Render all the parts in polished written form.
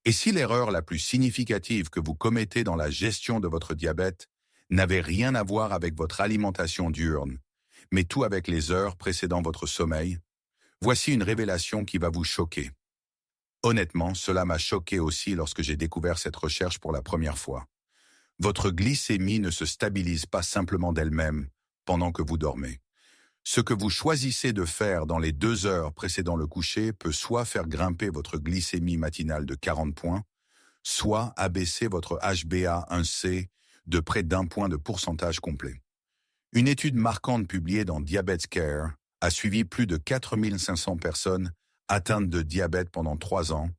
Et si l'erreur la plus significative que vous commettez dans la gestion de votre diabète n'avait rien à voir avec votre alimentation diurne, mais tout avec les heures précédant votre sommeil, voici une révélation qui va vous choquer. Honnêtement, cela m'a choqué aussi lorsque j'ai découvert cette recherche pour la première fois. Votre glycémie ne se stabilise pas simplement d'elle-même pendant que vous dormez. Ce que vous choisissez de faire dans les 2 heures précédant le coucher peut soit faire grimper votre glycémie matinale de 40 points, soit abaisser votre HbA1c de près d'1 point de pourcentage complet. Une étude marquante publiée dans Diabetes Care a suivi plus de 4500 personnes atteintes de diabète pendant 3 ans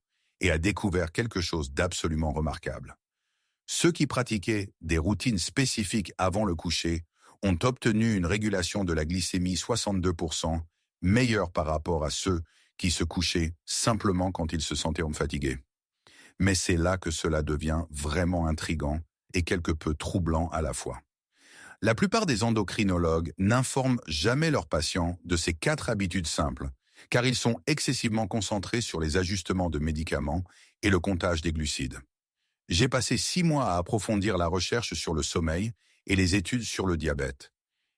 et a découvert quelque chose d'absolument remarquable. Ceux qui pratiquaient des routines spécifiques avant le coucher ont obtenu une régulation de la glycémie 62% meilleure par rapport à ceux qui se couchaient simplement quand ils se sentaient fatigués. Mais c'est là que cela devient vraiment intriguant et quelque peu troublant à la fois. La plupart des endocrinologues n'informent jamais leurs patients de ces 4 habitudes simples, car ils sont excessivement concentrés sur les ajustements de médicaments et le comptage des glucides. J'ai passé 6 mois à approfondir la recherche sur le sommeil et les études sur le diabète.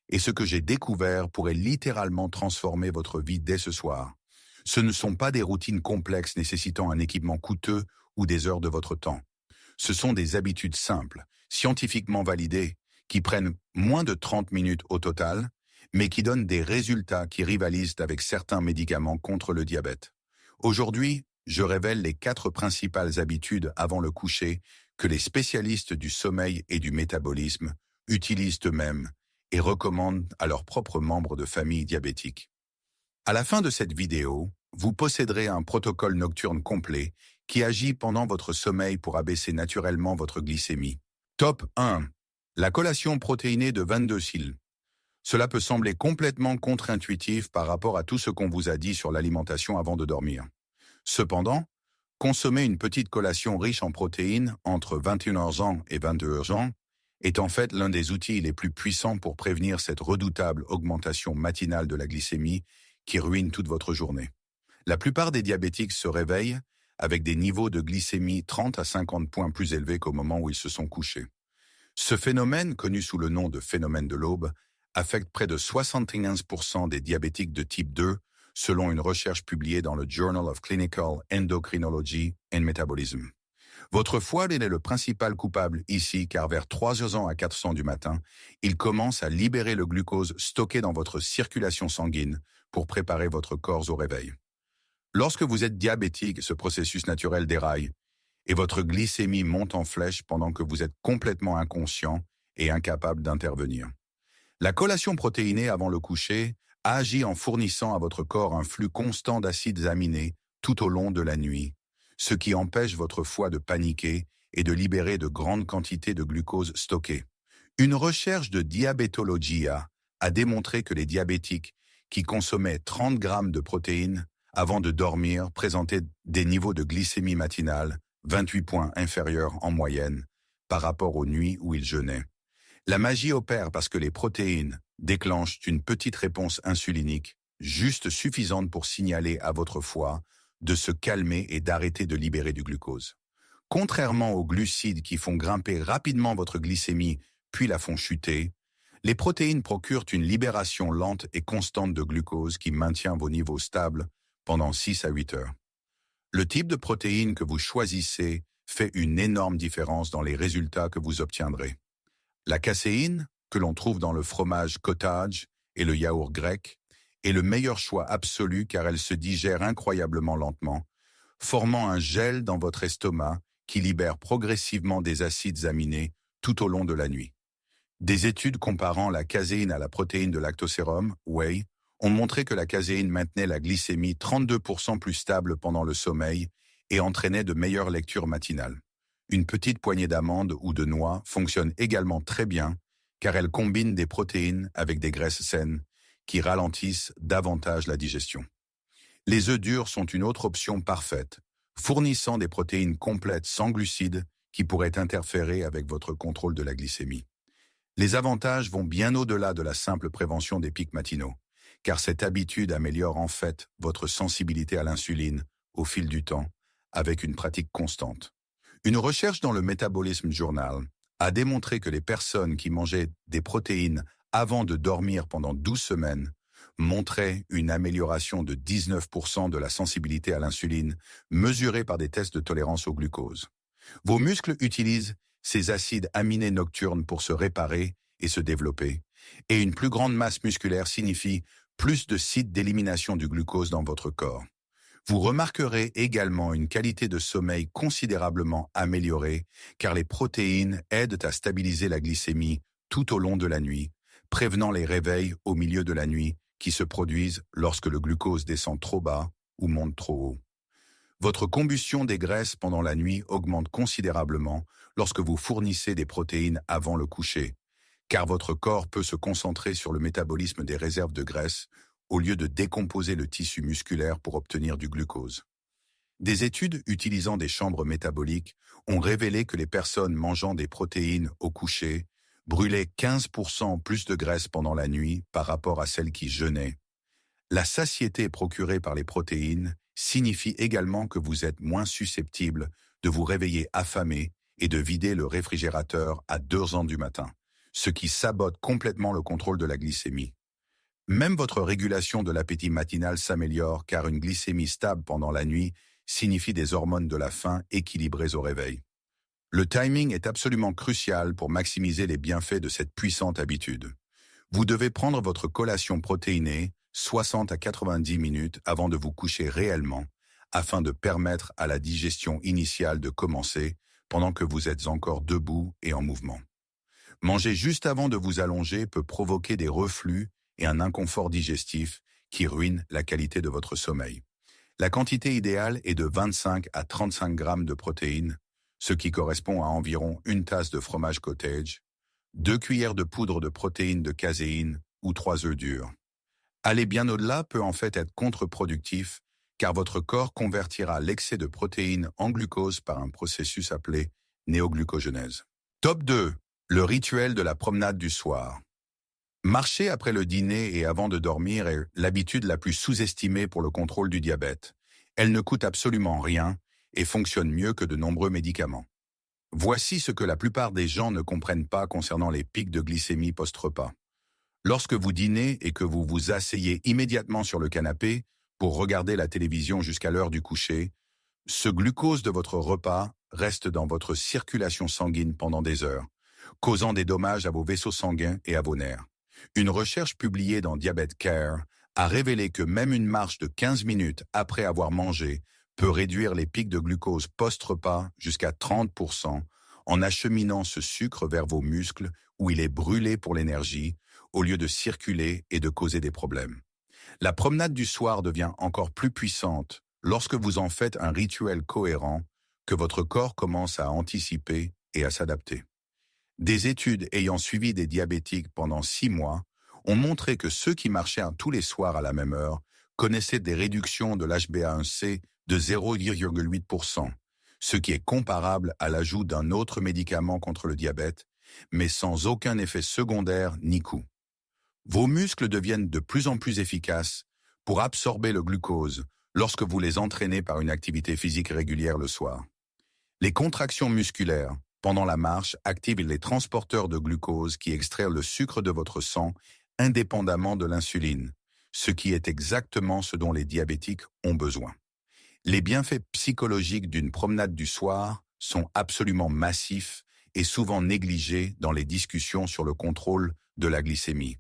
Et ce que j'ai découvert pourrait littéralement transformer votre vie dès ce soir. Ce ne sont pas des routines complexes nécessitant un équipement coûteux ou des heures de votre temps. Ce sont des habitudes simples, scientifiquement validées, qui prennent moins de 30 minutes au total, mais qui donnent des résultats qui rivalisent avec certains médicaments contre le diabète. Aujourd'hui, je révèle les 4 principales habitudes avant le coucher que les spécialistes du sommeil et du métabolisme utilisent eux-mêmes et recommandent à leurs propres membres de famille diabétiques. À la fin de cette vidéo, vous posséderez un protocole nocturne complet qui agit pendant votre sommeil pour abaisser naturellement votre glycémie. Top 1. La collation protéinée de 22 cils. Cela peut sembler complètement contre-intuitif par rapport à tout ce qu'on vous a dit sur l'alimentation avant de dormir. Cependant, consommer une petite collation riche en protéines entre 21h et 22h est en fait l'un des outils les plus puissants pour prévenir cette redoutable augmentation matinale de la glycémie qui ruine toute votre journée. La plupart des diabétiques se réveillent avec des niveaux de glycémie 30 à 50 points plus élevés qu'au moment où ils se sont couchés. Ce phénomène, connu sous le nom de phénomène de l'aube, affecte près de 75% des diabétiques de type 2, selon une recherche publiée dans le Journal of Clinical Endocrinology and Metabolism. Votre foie est le principal coupable ici, car vers 3h à 4h du matin, il commence à libérer le glucose stocké dans votre circulation sanguine pour préparer votre corps au réveil. Lorsque vous êtes diabétique, ce processus naturel déraille et votre glycémie monte en flèche pendant que vous êtes complètement inconscient et incapable d'intervenir. La collation protéinée avant le coucher agit en fournissant à votre corps un flux constant d'acides aminés tout au long de la nuit, ce qui empêche votre foie de paniquer et de libérer de grandes quantités de glucose stocké. Une recherche de Diabetologia a démontré que les diabétiques qui consommaient 30 grammes de protéines avant de dormir présentaient des niveaux de glycémie matinale 28 points inférieurs en moyenne par rapport aux nuits où ils jeûnaient. La magie opère parce que les protéines déclenchent une petite réponse insulinique, juste suffisante pour signaler à votre foie de se calmer et d'arrêter de libérer du glucose. Contrairement aux glucides qui font grimper rapidement votre glycémie puis la font chuter, les protéines procurent une libération lente et constante de glucose qui maintient vos niveaux stables pendant 6 à 8 heures. Le type de protéine que vous choisissez fait une énorme différence dans les résultats que vous obtiendrez. La caséine, que l'on trouve dans le fromage cottage et le yaourt grec, est le meilleur choix absolu car elle se digère incroyablement lentement, formant un gel dans votre estomac qui libère progressivement des acides aminés tout au long de la nuit. Des études comparant la caséine à la protéine de lactosérum, whey, ont montré que la caséine maintenait la glycémie 32% plus stable pendant le sommeil et entraînait de meilleures lectures matinales. Une petite poignée d'amandes ou de noix fonctionne également très bien car elle combine des protéines avec des graisses saines qui ralentissent davantage la digestion. Les œufs durs sont une autre option parfaite, fournissant des protéines complètes sans glucides qui pourraient interférer avec votre contrôle de la glycémie. Les avantages vont bien au-delà de la simple prévention des pics matinaux, car cette habitude améliore en fait votre sensibilité à l'insuline au fil du temps, avec une pratique constante. Une recherche dans le Metabolism Journal a démontré que les personnes qui mangeaient des protéines avant de dormir pendant 12 semaines montraient une amélioration de 19% de la sensibilité à l'insuline mesurée par des tests de tolérance au glucose. Vos muscles utilisent ces acides aminés nocturnes pour se réparer et se développer, et une plus grande masse musculaire signifie plus de sites d'élimination du glucose dans votre corps. Vous remarquerez également une qualité de sommeil considérablement améliorée, car les protéines aident à stabiliser la glycémie tout au long de la nuit, prévenant les réveils au milieu de la nuit qui se produisent lorsque le glucose descend trop bas ou monte trop haut. Votre combustion des graisses pendant la nuit augmente considérablement lorsque vous fournissez des protéines avant le coucher, car votre corps peut se concentrer sur le métabolisme des réserves de graisse au lieu de décomposer le tissu musculaire pour obtenir du glucose. Des études utilisant des chambres métaboliques ont révélé que les personnes mangeant des protéines au coucher brûlaient 15% plus de graisse pendant la nuit par rapport à celles qui jeûnaient. La satiété procurée par les protéines signifie également que vous êtes moins susceptible de vous réveiller affamé et de vider le réfrigérateur à 2 heures du matin, ce qui sabote complètement le contrôle de la glycémie. Même votre régulation de l'appétit matinal s'améliore car une glycémie stable pendant la nuit signifie des hormones de la faim équilibrées au réveil. Le timing est absolument crucial pour maximiser les bienfaits de cette puissante habitude. Vous devez prendre votre collation protéinée 60 à 90 minutes avant de vous coucher réellement, afin de permettre à la digestion initiale de commencer pendant que vous êtes encore debout et en mouvement. Manger juste avant de vous allonger peut provoquer des reflux et un inconfort digestif qui ruine la qualité de votre sommeil. La quantité idéale est de 25 à 35 grammes de protéines, ce qui correspond à environ une tasse de fromage cottage, 2 cuillères de poudre de protéines de caséine ou 3 œufs durs. Aller bien au-delà peut en fait être contre-productif, car votre corps convertira l'excès de protéines en glucose par un processus appelé néoglucogénèse. Top 2. Le rituel de la promenade du soir. Marcher après le dîner et avant de dormir est l'habitude la plus sous-estimée pour le contrôle du diabète. Elle ne coûte absolument rien et fonctionne mieux que de nombreux médicaments. Voici ce que la plupart des gens ne comprennent pas concernant les pics de glycémie post-repas. Lorsque vous dînez et que vous vous asseyez immédiatement sur le canapé pour regarder la télévision jusqu'à l'heure du coucher, ce glucose de votre repas reste dans votre circulation sanguine pendant des heures, causant des dommages à vos vaisseaux sanguins et à vos nerfs. Une recherche publiée dans Diabetes Care a révélé que même une marche de 15 minutes après avoir mangé peut réduire les pics de glucose post-repas jusqu'à 30% en acheminant ce sucre vers vos muscles où il est brûlé pour l'énergie au lieu de circuler et de causer des problèmes. La promenade du soir devient encore plus puissante lorsque vous en faites un rituel cohérent que votre corps commence à anticiper et à s'adapter. Des études ayant suivi des diabétiques pendant 6 mois ont montré que ceux qui marchaient tous les soirs à la même heure connaissaient des réductions de l'HbA1c de 0,8%, ce qui est comparable à l'ajout d'un autre médicament contre le diabète, mais sans aucun effet secondaire ni coût. Vos muscles deviennent de plus en plus efficaces pour absorber le glucose lorsque vous les entraînez par une activité physique régulière le soir. Les contractions musculaires pendant la marche activent les transporteurs de glucose qui extraient le sucre de votre sang indépendamment de l'insuline, ce qui est exactement ce dont les diabétiques ont besoin. Les bienfaits psychologiques d'une promenade du soir sont absolument massifs et souvent négligés dans les discussions sur le contrôle de la glycémie.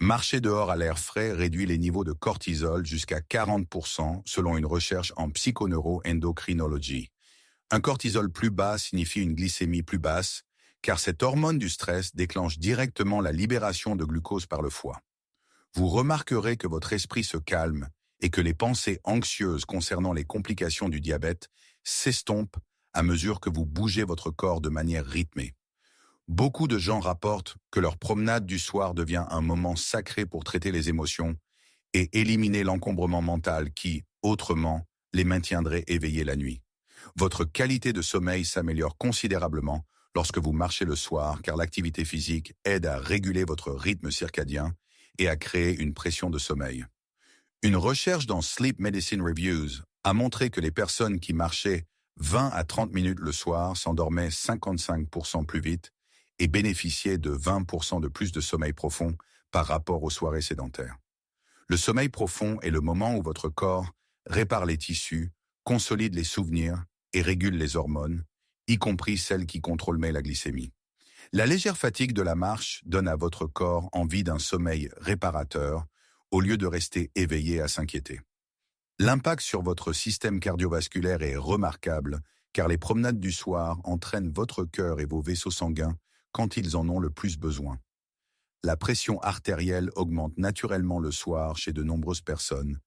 Marcher dehors à l'air frais réduit les niveaux de cortisol jusqu'à 40% selon une recherche en psychoneuroendocrinologie. Un cortisol plus bas signifie une glycémie plus basse, car cette hormone du stress déclenche directement la libération de glucose par le foie. Vous remarquerez que votre esprit se calme et que les pensées anxieuses concernant les complications du diabète s'estompent à mesure que vous bougez votre corps de manière rythmée. Beaucoup de gens rapportent que leur promenade du soir devient un moment sacré pour traiter les émotions et éliminer l'encombrement mental qui, autrement, les maintiendrait éveillés la nuit. Votre qualité de sommeil s'améliore considérablement lorsque vous marchez le soir car l'activité physique aide à réguler votre rythme circadien et à créer une pression de sommeil. Une recherche dans Sleep Medicine Reviews a montré que les personnes qui marchaient 20 à 30 minutes le soir s'endormaient 55% plus vite et bénéficiaient de 20% de plus de sommeil profond par rapport aux soirées sédentaires. Le sommeil profond est le moment où votre corps répare les tissus, consolide les souvenirs et régule les hormones, y compris celles qui contrôlent la glycémie. La légère fatigue de la marche donne à votre corps envie d'un sommeil réparateur au lieu de rester éveillé à s'inquiéter. L'impact sur votre système cardiovasculaire est remarquable car les promenades du soir entraînent votre cœur et vos vaisseaux sanguins quand ils en ont le plus besoin. La pression artérielle augmente naturellement le soir chez de nombreuses personnes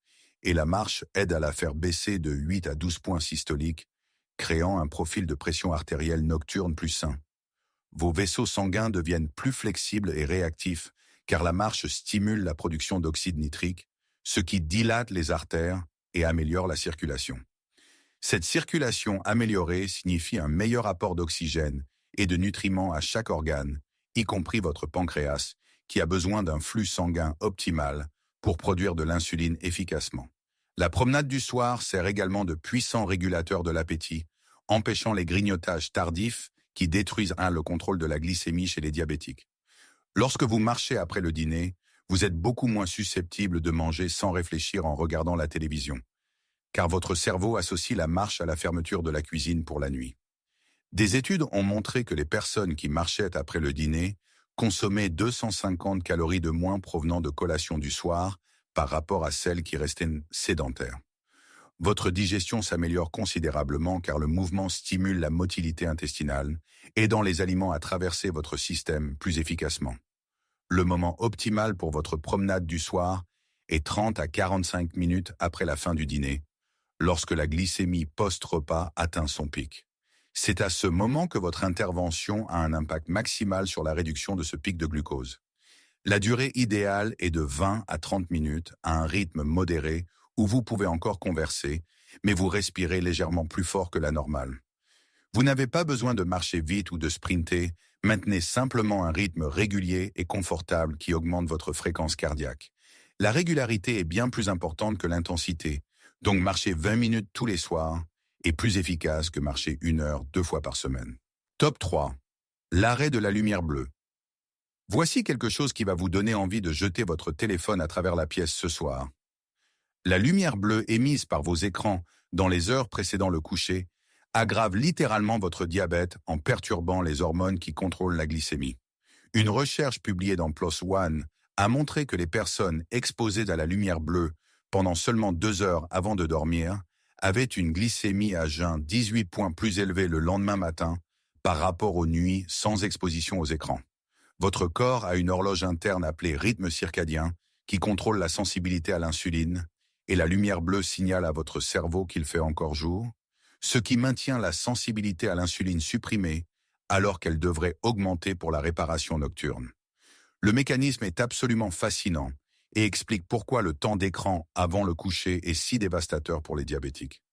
et la marche aide à la faire baisser de 8 à 12 points systoliques, créant un profil de pression artérielle nocturne plus sain. Vos vaisseaux sanguins deviennent plus flexibles et réactifs car la marche stimule la production d'oxyde nitrique, ce qui dilate les artères et améliore la circulation. Cette circulation améliorée signifie un meilleur apport d'oxygène et de nutriments à chaque organe, y compris votre pancréas, qui a besoin d'un flux sanguin optimal pour produire de l'insuline efficacement. La promenade du soir sert également de puissant régulateur de l'appétit, empêchant les grignotages tardifs qui détruisent le contrôle de la glycémie chez les diabétiques. Lorsque vous marchez après le dîner, vous êtes beaucoup moins susceptible de manger sans réfléchir en regardant la télévision, car votre cerveau associe la marche à la fermeture de la cuisine pour la nuit. Des études ont montré que les personnes qui marchaient après le dîner consommaient 250 calories de moins provenant de collations du soir par rapport à celles qui restaient sédentaires. Votre digestion s'améliore considérablement car le mouvement stimule la motilité intestinale, aidant les aliments à traverser votre système plus efficacement. Le moment optimal pour votre promenade du soir est 30 à 45 minutes après la fin du dîner, lorsque la glycémie post-repas atteint son pic. C'est à ce moment que votre intervention a un impact maximal sur la réduction de ce pic de glucose. La durée idéale est de 20 à 30 minutes à un rythme modéré où vous pouvez encore converser, mais vous respirez légèrement plus fort que la normale. Vous n'avez pas besoin de marcher vite ou de sprinter, maintenez simplement un rythme régulier et confortable qui augmente votre fréquence cardiaque. La régularité est bien plus importante que l'intensité, donc marcher 20 minutes tous les soirs est plus efficace que marcher 1 heure 2 fois par semaine. Top 3. L'arrêt de la lumière bleue. Voici quelque chose qui va vous donner envie de jeter votre téléphone à travers la pièce ce soir. La lumière bleue émise par vos écrans dans les heures précédant le coucher aggrave littéralement votre diabète en perturbant les hormones qui contrôlent la glycémie. Une recherche publiée dans PLOS ONE a montré que les personnes exposées à la lumière bleue pendant seulement 2 heures avant de dormir avaient une glycémie à jeun 18 points plus élevée le lendemain matin par rapport aux nuits sans exposition aux écrans. Votre corps a une horloge interne appelée rythme circadien qui contrôle la sensibilité à l'insuline et la lumière bleue signale à votre cerveau qu'il fait encore jour, ce qui maintient la sensibilité à l'insuline supprimée alors qu'elle devrait augmenter pour la réparation nocturne. Le mécanisme est absolument fascinant et explique pourquoi le temps d'écran avant le coucher est si dévastateur pour les diabétiques.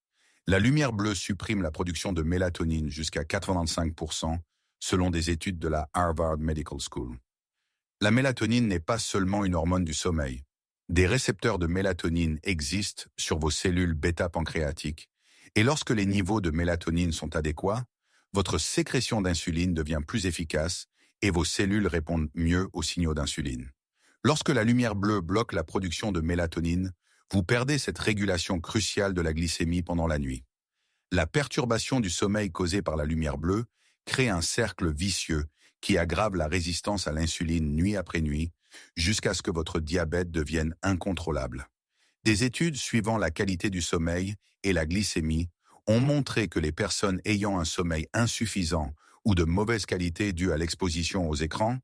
La lumière bleue supprime la production de mélatonine jusqu'à 85%, selon des études de la Harvard Medical School. La mélatonine n'est pas seulement une hormone du sommeil. Des récepteurs de mélatonine existent sur vos cellules bêta-pancréatiques, et lorsque les niveaux de mélatonine sont adéquats, votre sécrétion d'insuline devient plus efficace et vos cellules répondent mieux aux signaux d'insuline. Lorsque la lumière bleue bloque la production de mélatonine, vous perdez cette régulation cruciale de la glycémie pendant la nuit. La perturbation du sommeil causée par la lumière bleue crée un cercle vicieux qui aggrave la résistance à l'insuline nuit après nuit, jusqu'à ce que votre diabète devienne incontrôlable. Des études suivant la qualité du sommeil et la glycémie ont montré que les personnes ayant un sommeil insuffisant ou de mauvaise qualité due à l'exposition aux écrans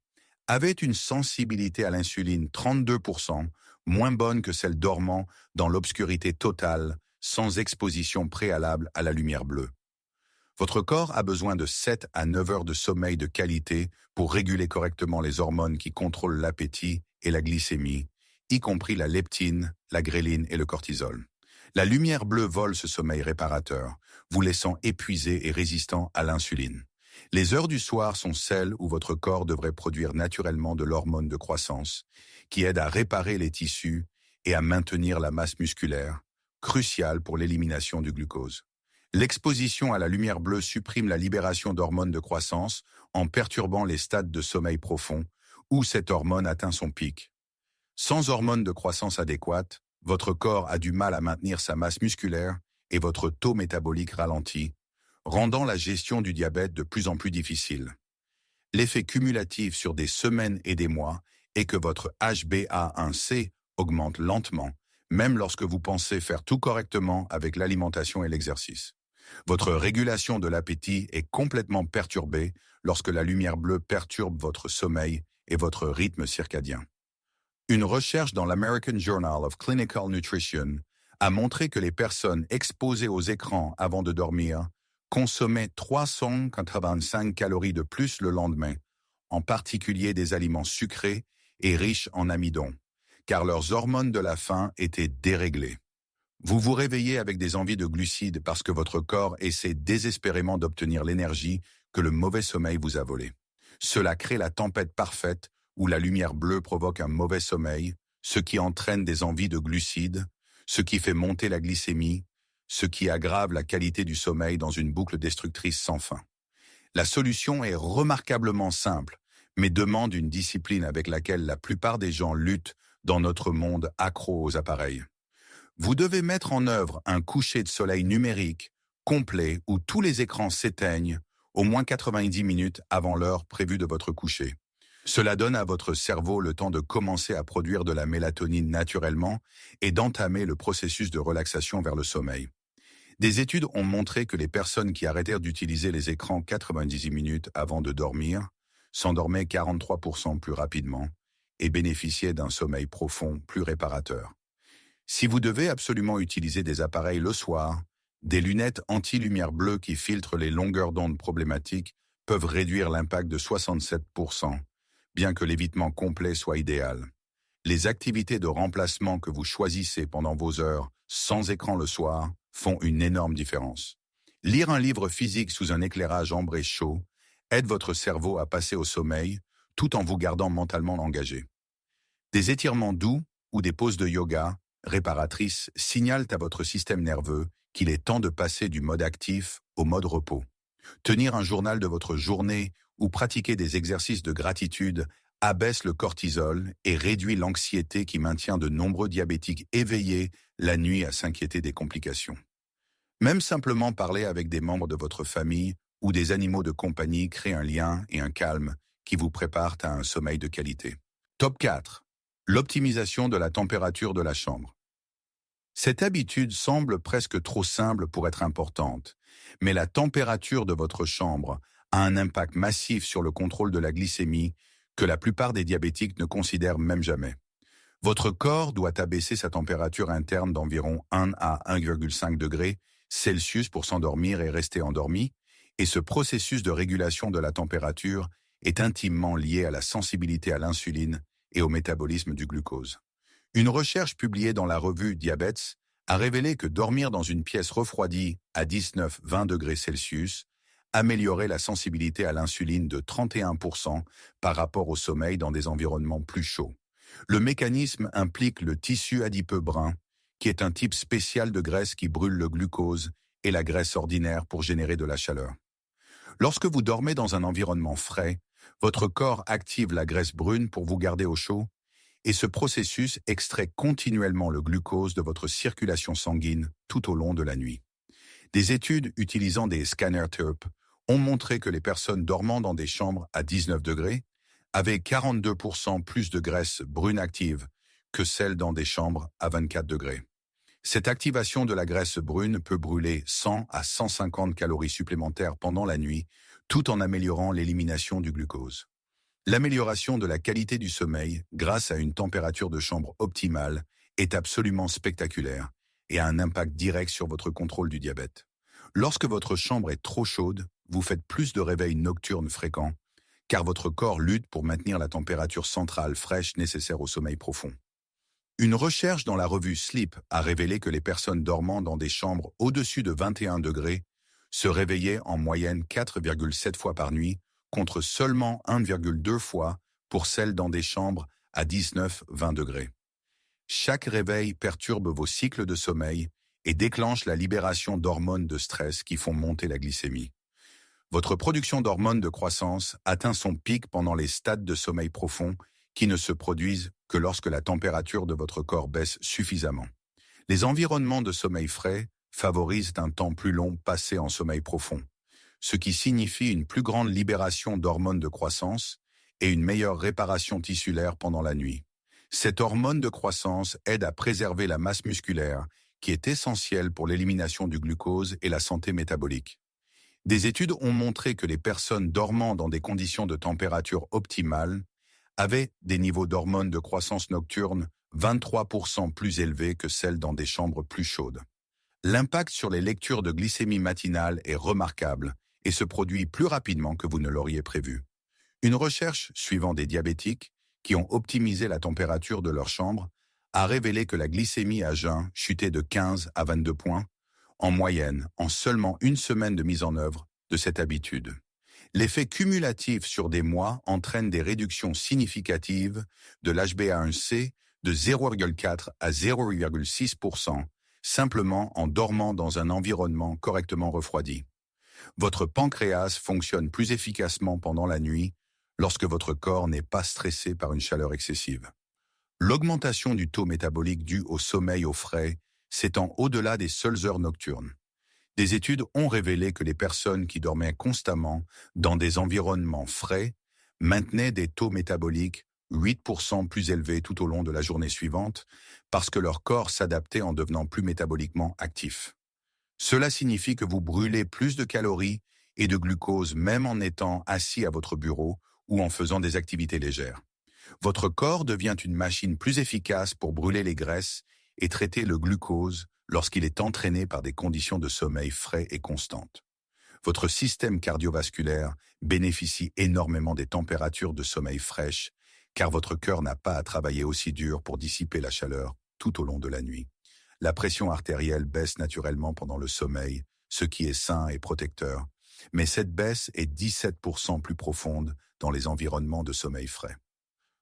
avaient une sensibilité à l'insuline 32% moins bonne que celle dormant dans l'obscurité totale, sans exposition préalable à la lumière bleue. Votre corps a besoin de 7 à 9 heures de sommeil de qualité pour réguler correctement les hormones qui contrôlent l'appétit et la glycémie, y compris la leptine, la gréline et le cortisol. La lumière bleue vole ce sommeil réparateur, vous laissant épuisé et résistant à l'insuline. Les heures du soir sont celles où votre corps devrait produire naturellement de l'hormone de croissance, qui aide à réparer les tissus et à maintenir la masse musculaire, crucial pour l'élimination du glucose. L'exposition à la lumière bleue supprime la libération d'hormones de croissance en perturbant les stades de sommeil profond où cette hormone atteint son pic. Sans hormones de croissance adéquates, votre corps a du mal à maintenir sa masse musculaire et votre taux métabolique ralentit, rendant la gestion du diabète de plus en plus difficile. L'effet cumulatif sur des semaines et des mois est que votre HbA1c augmente lentement, même lorsque vous pensez faire tout correctement avec l'alimentation et l'exercice. Votre régulation de l'appétit est complètement perturbée lorsque la lumière bleue perturbe votre sommeil et votre rythme circadien. Une recherche dans l'American Journal of Clinical Nutrition a montré que les personnes exposées aux écrans avant de dormir consommaient 385 calories de plus le lendemain, en particulier des aliments sucrés et riches en amidon, car leurs hormones de la faim étaient déréglées. Vous vous réveillez avec des envies de glucides parce que votre corps essaie désespérément d'obtenir l'énergie que le mauvais sommeil vous a volée. Cela crée la tempête parfaite où la lumière bleue provoque un mauvais sommeil, ce qui entraîne des envies de glucides, ce qui fait monter la glycémie, ce qui aggrave la qualité du sommeil dans une boucle destructrice sans fin. La solution est remarquablement simple, mais demande une discipline avec laquelle la plupart des gens luttent dans notre monde accro aux appareils. Vous devez mettre en œuvre un coucher de soleil numérique, complet, où tous les écrans s'éteignent au moins 90 minutes avant l'heure prévue de votre coucher. Cela donne à votre cerveau le temps de commencer à produire de la mélatonine naturellement et d'entamer le processus de relaxation vers le sommeil. Des études ont montré que les personnes qui arrêtèrent d'utiliser les écrans 90 minutes avant de dormir s'endormaient 43% plus rapidement et bénéficiaient d'un sommeil profond plus réparateur. Si vous devez absolument utiliser des appareils le soir, des lunettes anti-lumière bleue qui filtrent les longueurs d'onde problématiques peuvent réduire l'impact de 67%, bien que l'évitement complet soit idéal. Les activités de remplacement que vous choisissez pendant vos heures sans écran le soir font une énorme différence. Lire un livre physique sous un éclairage ambré chaud aide votre cerveau à passer au sommeil tout en vous gardant mentalement engagé. Des étirements doux ou des pauses de yoga réparatrices signalent à votre système nerveux qu'il est temps de passer du mode actif au mode repos. Tenir un journal de votre journée ou pratiquer des exercices de gratitude abaisse le cortisol et réduit l'anxiété qui maintient de nombreux diabétiques éveillés la nuit à s'inquiéter des complications. Même simplement parler avec des membres de votre famille ou des animaux de compagnie crée un lien et un calme qui vous préparent à un sommeil de qualité. Top 4. L'optimisation de la température de la chambre. Cette habitude semble presque trop simple pour être importante, mais la température de votre chambre a un impact massif sur le contrôle de la glycémie que la plupart des diabétiques ne considèrent même jamais. Votre corps doit abaisser sa température interne d'environ 1 à 1,5 degrés Celsius pour s'endormir et rester endormi, et ce processus de régulation de la température est intimement lié à la sensibilité à l'insuline et au métabolisme du glucose. Une recherche publiée dans la revue Diabetes a révélé que dormir dans une pièce refroidie à 19-20 degrés Celsius améliorait la sensibilité à l'insuline de 31% par rapport au sommeil dans des environnements plus chauds. Le mécanisme implique le tissu adipeux brun, qui est un type spécial de graisse qui brûle le glucose et la graisse ordinaire pour générer de la chaleur. Lorsque vous dormez dans un environnement frais, votre corps active la graisse brune pour vous garder au chaud, et ce processus extrait continuellement le glucose de votre circulation sanguine tout au long de la nuit. Des études utilisant des scanners TERP ont montré que les personnes dormant dans des chambres à 19 degrés avaient 42% plus de graisse brune active que celles dans des chambres à 24 degrés. Cette activation de la graisse brune peut brûler 100 à 150 calories supplémentaires pendant la nuit, tout en améliorant l'élimination du glucose. L'amélioration de la qualité du sommeil grâce à une température de chambre optimale est absolument spectaculaire et a un impact direct sur votre contrôle du diabète. Lorsque votre chambre est trop chaude, vous faites plus de réveils nocturnes fréquents, car votre corps lutte pour maintenir la température centrale fraîche nécessaire au sommeil profond. Une recherche dans la revue Sleep a révélé que les personnes dormant dans des chambres au-dessus de 21 degrés se réveillaient en moyenne 4,7 fois par nuit, contre seulement 1,2 fois pour celles dans des chambres à 19-20 degrés. Chaque réveil perturbe vos cycles de sommeil et déclenche la libération d'hormones de stress qui font monter la glycémie. Votre production d'hormones de croissance atteint son pic pendant les stades de sommeil profond qui ne se produisent que lorsque la température de votre corps baisse suffisamment. Les environnements de sommeil frais favorisent un temps plus long passé en sommeil profond, ce qui signifie une plus grande libération d'hormones de croissance et une meilleure réparation tissulaire pendant la nuit. Cette hormone de croissance aide à préserver la masse musculaire, qui est essentielle pour l'élimination du glucose et la santé métabolique. Des études ont montré que les personnes dormant dans des conditions de température optimales avaient des niveaux d'hormones de croissance nocturne 23% plus élevés que celles dans des chambres plus chaudes. L'impact sur les lectures de glycémie matinale est remarquable et se produit plus rapidement que vous ne l'auriez prévu. Une recherche suivant des diabétiques qui ont optimisé la température de leur chambre a révélé que la glycémie à jeun chutait de 15 à 22 points en moyenne en seulement une semaine de mise en œuvre de cette habitude. L'effet cumulatif sur des mois entraîne des réductions significatives de l'HbA1c de 0,4 à 0,6%, simplement en dormant dans un environnement correctement refroidi. Votre pancréas fonctionne plus efficacement pendant la nuit lorsque votre corps n'est pas stressé par une chaleur excessive. L'augmentation du taux métabolique due au sommeil au frais s'étend au-delà des seules heures nocturnes. Des études ont révélé que les personnes qui dormaient constamment dans des environnements frais maintenaient des taux métaboliques 8% plus élevés tout au long de la journée suivante parce que leur corps s'adaptait en devenant plus métaboliquement actif. Cela signifie que vous brûlez plus de calories et de glucose même en étant assis à votre bureau ou en faisant des activités légères. Votre corps devient une machine plus efficace pour brûler les graisses et traiter le glucose lorsqu'il est entraîné par des conditions de sommeil frais et constantes. Votre système cardiovasculaire bénéficie énormément des températures de sommeil fraîches, car votre cœur n'a pas à travailler aussi dur pour dissiper la chaleur tout au long de la nuit. La pression artérielle baisse naturellement pendant le sommeil, ce qui est sain et protecteur, mais cette baisse est 17% plus profonde dans les environnements de sommeil frais.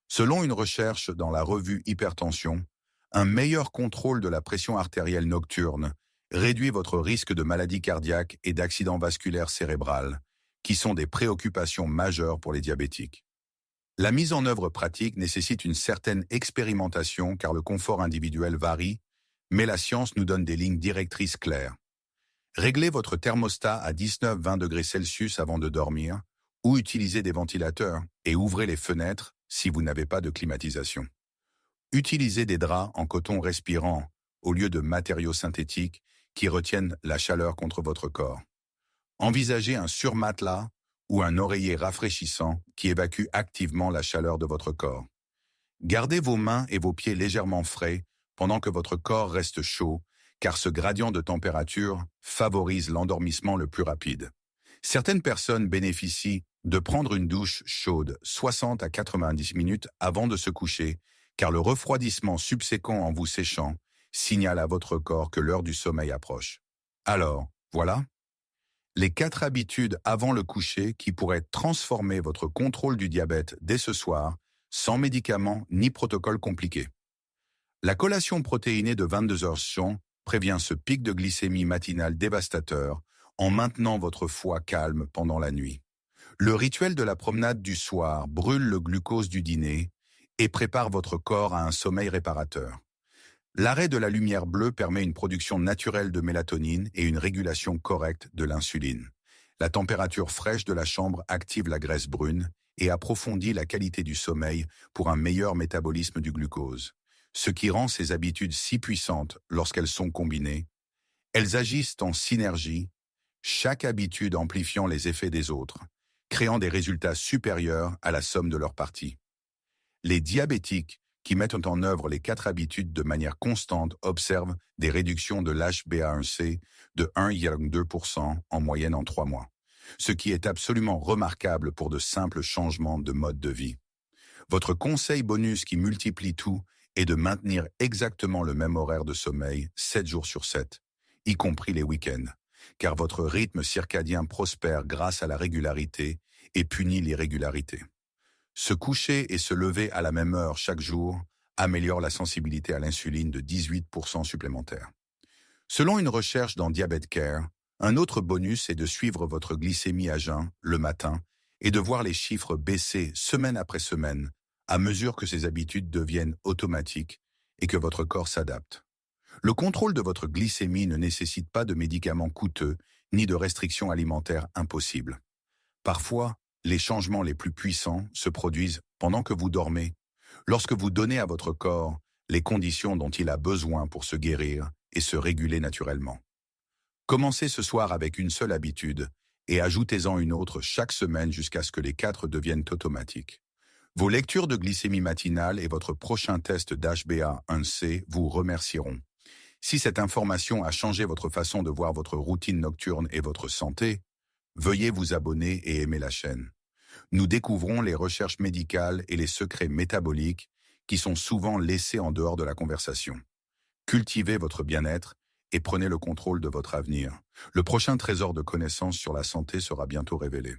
Selon une recherche dans la revue Hypertension, un meilleur contrôle de la pression artérielle nocturne réduit votre risque de maladie cardiaque et d'accident vasculaire cérébral, qui sont des préoccupations majeures pour les diabétiques. La mise en œuvre pratique nécessite une certaine expérimentation car le confort individuel varie, mais la science nous donne des lignes directrices claires. Réglez votre thermostat à 19-20 degrés Celsius avant de dormir, ou utilisez des ventilateurs et ouvrez les fenêtres si vous n'avez pas de climatisation. Utilisez des draps en coton respirant au lieu de matériaux synthétiques qui retiennent la chaleur contre votre corps. Envisagez un surmatelas ou un oreiller rafraîchissant qui évacue activement la chaleur de votre corps. Gardez vos mains et vos pieds légèrement frais pendant que votre corps reste chaud, car ce gradient de température favorise l'endormissement le plus rapide. Certaines personnes bénéficient de prendre une douche chaude 60 à 90 minutes avant de se coucher, car le refroidissement subséquent en vous séchant signale à votre corps que l'heure du sommeil approche. Alors, voilà, les 4 habitudes avant le coucher qui pourraient transformer votre contrôle du diabète dès ce soir, sans médicaments ni protocole compliqué. La collation protéinée de 22 heures champ prévient ce pic de glycémie matinale dévastateur en maintenant votre foie calme pendant la nuit. Le rituel de la promenade du soir brûle le glucose du dîner et prépare votre corps à un sommeil réparateur. L'arrêt de la lumière bleue permet une production naturelle de mélatonine et une régulation correcte de l'insuline. La température fraîche de la chambre active la graisse brune et approfondit la qualité du sommeil pour un meilleur métabolisme du glucose. Ce qui rend ces habitudes si puissantes lorsqu'elles sont combinées. Elles agissent en synergie, chaque habitude amplifiant les effets des autres, créant des résultats supérieurs à la somme de leurs parties. Les diabétiques qui mettent en œuvre les 4 habitudes de manière constante observent des réductions de l'HbA1c de 1,2% en moyenne en 3 mois, ce qui est absolument remarquable pour de simples changements de mode de vie. Votre conseil bonus qui multiplie tout est de maintenir exactement le même horaire de sommeil 7 jours sur 7, y compris les week-ends, car votre rythme circadien prospère grâce à la régularité et punit l'irrégularité. Se coucher et se lever à la même heure chaque jour améliore la sensibilité à l'insuline de 18% supplémentaire. Selon une recherche dans Diabetes Care, un autre bonus est de suivre votre glycémie à jeun le matin et de voir les chiffres baisser semaine après semaine à mesure que ces habitudes deviennent automatiques et que votre corps s'adapte. Le contrôle de votre glycémie ne nécessite pas de médicaments coûteux ni de restrictions alimentaires impossibles. Parfois, les changements les plus puissants se produisent pendant que vous dormez, lorsque vous donnez à votre corps les conditions dont il a besoin pour se guérir et se réguler naturellement. Commencez ce soir avec une seule habitude et ajoutez-en une autre chaque semaine jusqu'à ce que les 4 deviennent automatiques. Vos lectures de glycémie matinale et votre prochain test d'HbA1c vous remercieront. Si cette information a changé votre façon de voir votre routine nocturne et votre santé, veuillez vous abonner et aimer la chaîne. Nous découvrons les recherches médicales et les secrets métaboliques qui sont souvent laissés en dehors de la conversation. Cultivez votre bien-être et prenez le contrôle de votre avenir. Le prochain trésor de connaissances sur la santé sera bientôt révélé.